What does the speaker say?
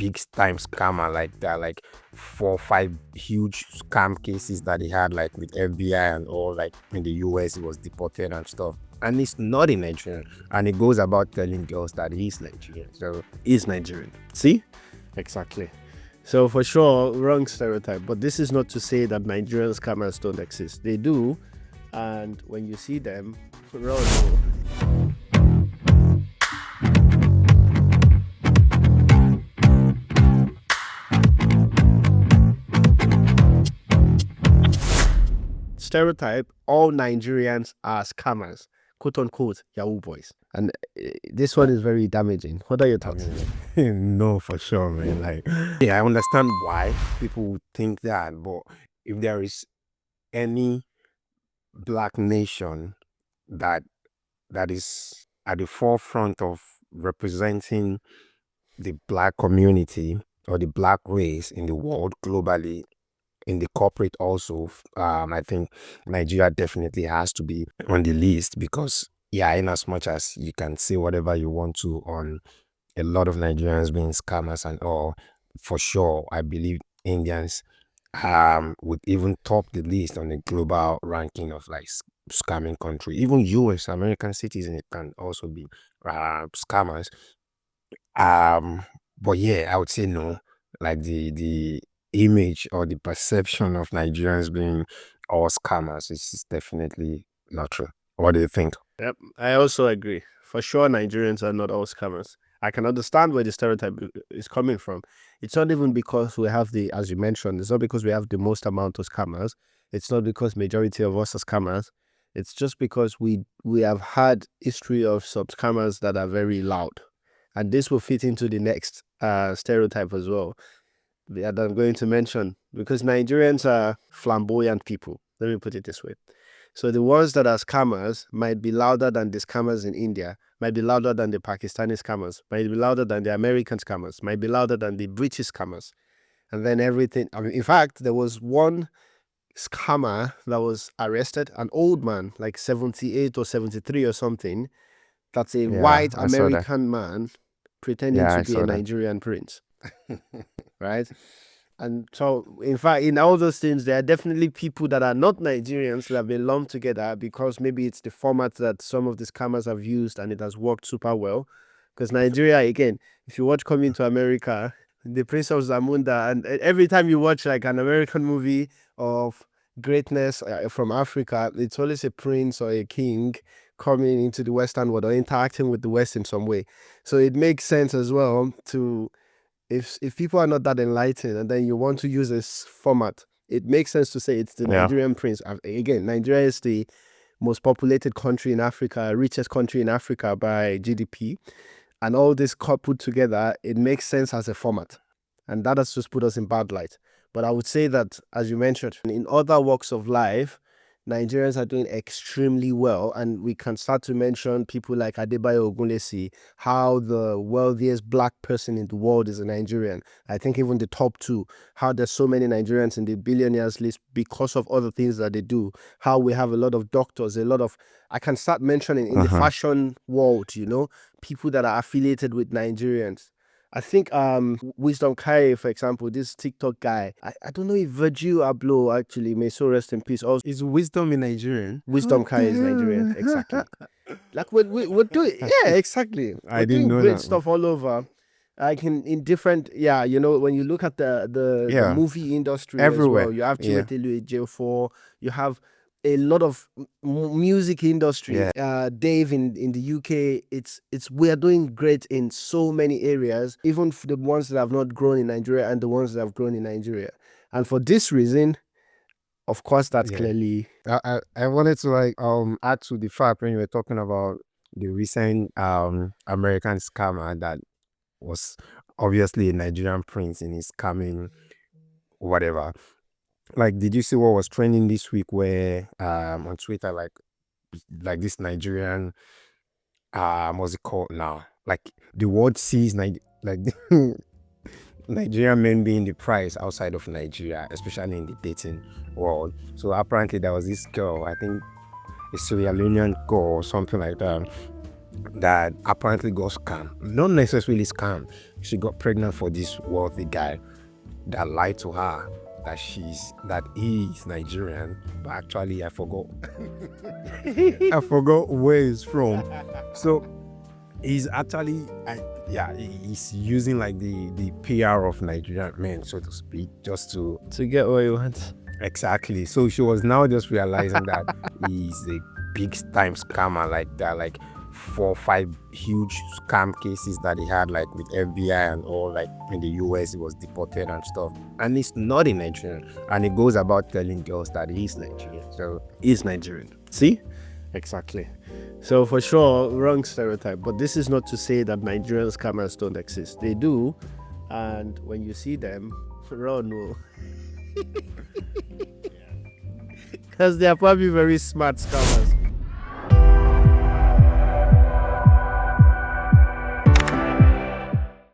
big time scammer like that, like 4 or 5 huge scam cases that he had, like with FBI and all, like in the US, he was deported and stuff. And he's not a Nigerian. And he goes about telling girls that he's Nigerian. So Is Nigerian. See? Exactly. So for sure, wrong stereotype. But this is not to say that Nigerian scammers don't exist. They do. And when you see them, run. Stereotype, all Nigerians are scammers, quote unquote, Yahoo boys. And this one is very damaging. What are your thoughts? no, for sure, man. Like, yeah, I understand why people would think that, but if there is any black nation that is at the forefront of representing the black community or the black race in the world globally, in the corporate also, I think Nigeria definitely has to be on the list because, yeah, in as much as you can say whatever you want to on a lot of Nigerians being scammers and all, for sure, I believe Indians would even top the list on the global ranking of like scamming country. Even US, American citizens can also be scammers. But yeah, I would say no. Like the image or the perception of Nigerians being all scammers is definitely not true. What do you think? Yep, I also agree. For sure, Nigerians are not all scammers. I can understand where the stereotype is coming from. It's not even because we have the, as you mentioned, it's not because we have the most amount of scammers. It's not because majority of us are scammers. It's just because we have had history of some scammers that are very loud. And this will fit into the next stereotype as well that I'm going to mention, because Nigerians are flamboyant people. Let me put it this way. So the ones that are scammers might be louder than the scammers in India, might be louder than the Pakistani scammers, might be louder than the American scammers, might be louder than the British scammers. And then everything. I mean, in fact, there was one scammer that was arrested, an old man, like 78 or 73 or something. That's a white I saw that. American man pretending Yeah, to I be saw a that. Nigerian prince. Right? And so, in fact, in all those things, there are definitely people that are not Nigerians that have been lumped together because maybe it's the format that some of the scammers have used and it has worked super well. Because Nigeria, again, if you watch Coming to America, the Prince of Zamunda, and every time you watch like an American movie of greatness from Africa, it's always a prince or a king coming into the Western world or interacting with the West in some way. So it makes sense as well to, if people are not that enlightened and then you want to use this format, it makes sense to say it's the Yeah. Nigerian prince. Again, Nigeria is the most populated country in Africa, richest country in Africa by GDP. And all this put together, it makes sense as a format. And that has just put us in bad light. But I would say that, as you mentioned, in other walks of life, Nigerians are doing extremely well. And we can start to mention people like Adebayo Ogunlesi, how the wealthiest black person in the world is a Nigerian. I think even the top two, how there's so many Nigerians in the billionaires list because of other things that they do, how we have a lot of doctors, a lot of, I can start mentioning in the fashion world, you know, people that are affiliated with Nigerians. I think Wisdom Kai, for example, this TikTok guy, I don't know if Virgil Abloh, actually, may so rest in peace. Also, Is Wisdom in Nigerian? Wisdom Kai is Nigerian, exactly. Like we're doing, yeah, exactly. I We're didn't doing know great that. stuff all over. Like in different, yeah, you know, when you look at the Yeah. movie industry Everywhere. as well, you have Yeah. Chiwetel Ejiofor, you have a lot of music industry. Dave in the UK, it's we are doing great in so many areas, even for the ones that have not grown in Nigeria and the ones that have grown in Nigeria. And for this reason, of course, that's Yeah. clearly. I wanted to like add to the fact when you were talking about the recent American scammer that was obviously a Nigerian prince in his scamming whatever. Like, did you see what was trending this week where on Twitter, like this Nigerian what's it called now? Like the world sees like Nigerian men being the prize outside of Nigeria, especially in the dating world. So apparently there was this girl, I think a Sierra Leonean girl or something like that, that apparently got scammed. Not necessarily scammed, she got pregnant for this wealthy guy that lied to her that he is Nigerian, but actually I forgot. I forgot where he's from. So he's actually, he's using like the PR of Nigerian men, so to speak, just to get what you want. exactly. So she was now just realizing that he's a big time scammer, like that, like 4 or 5 huge scam cases that he had, like with FBI and all, like in the US he was deported and stuff. And he's not a Nigerian, and he goes about telling girls that he's Nigerian. So He's Nigerian. See? Exactly. So for sure, wrong stereotype. But this is not to say that Nigerian scammers don't exist. They do. And when you see them, run. No. Because they are probably very smart scammers.